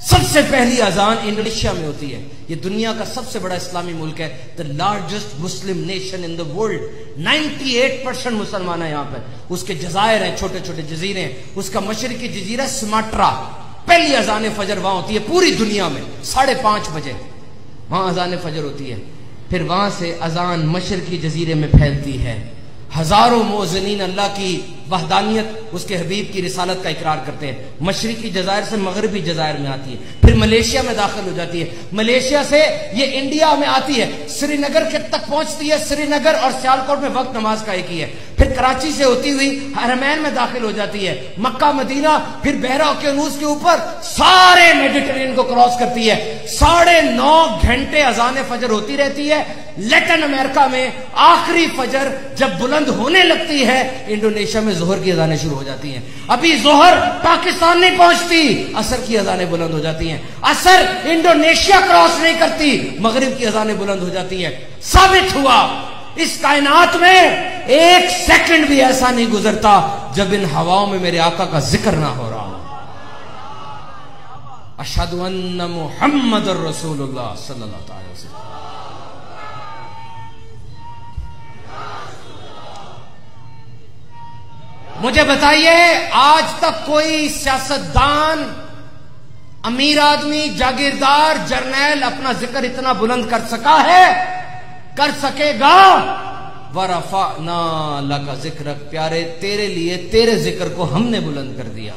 سب سے پہلی اذان انڈونیشیا میں ہوتی ہے. یہ دنیا کا سب سے بڑا اسلامی ملک ہے. the largest Muslim nation in the world. 98% مسلمان ہیں یہاں پر. اس کے جزائر ہیں, چھوٹے چھوٹے جزیرے ہیں. اس کا مشرقی جزیرہ سماٹرا. پہلی اذان فجر وہاں ہوتی ہے پوری دنیا میں 5:30 بجے وہاں اذان فجر ہوتی ہے. پھر وہاں سے اذان مشرقی جزیرے میں پھیلتی ہے. ہزاروں مؤذنین اللہ کی وحدانیت, اس کے حبیب کی رسالت کا اقرار کرتے ہیں. مشرقی جزائر سے مغربی جزائر میں آتی ہے, پھر ملیشیا میں داخل ہو جاتی ہے. ملیشیا سے یہ انڈیا میں آتی ہے, سری نگر کے تک پہنچتی ہے. سری نگر اور سیالکوٹ میں وقت نماز کا ایک ہی ہے. پھر کراچی سے ہوتی ہوئی حرمین میں داخل ہو جاتی ہے, مکہ مدینہ, پھر بحیرہ اوقیانوس کے اوپر سارے میڈیٹرین کو کراس کرتی ہے. 9.5 گھنٹے اذان فجر ہوتی رہتی ہے. لیٹن امریکہ میں آخری فجر جب بلند ہونے لگتی ہے, انڈونیشیا میں ظہر کی اذانیں شروع ہو جاتی ہیں. ابھی ظہر پاکستان نہیں پہنچتی, عصر کی اذانیں بلند ہو جاتی ہیں. عصر انڈونیشیا کراس نہیں کرتی, مغرب کی اذانیں بلند ہو جاتی ہیں. ثابت ہوا اس کائنات میں 1 سیکنڈ بھی ایسا نہیں گزرتا جب ان ہواؤں میں میرے آقا کا ذکر نہ ہو رہا ہو. اشہد ان محمد الرسول اللہ صلی اللہ تعالی وسلم. مجھے بتائیے, آج تک کوئی سیاستدان, امیر آدمی, جاگیردار, جرنیل اپنا ذکر اتنا بلند کر سکا ہے؟ کر سکے گا؟ وَرَفَعْنَا لَكَ ذِكْرَكَ, پیارے تیرے لیے تیرے ذکر کو ہم نے بلند کر دیا.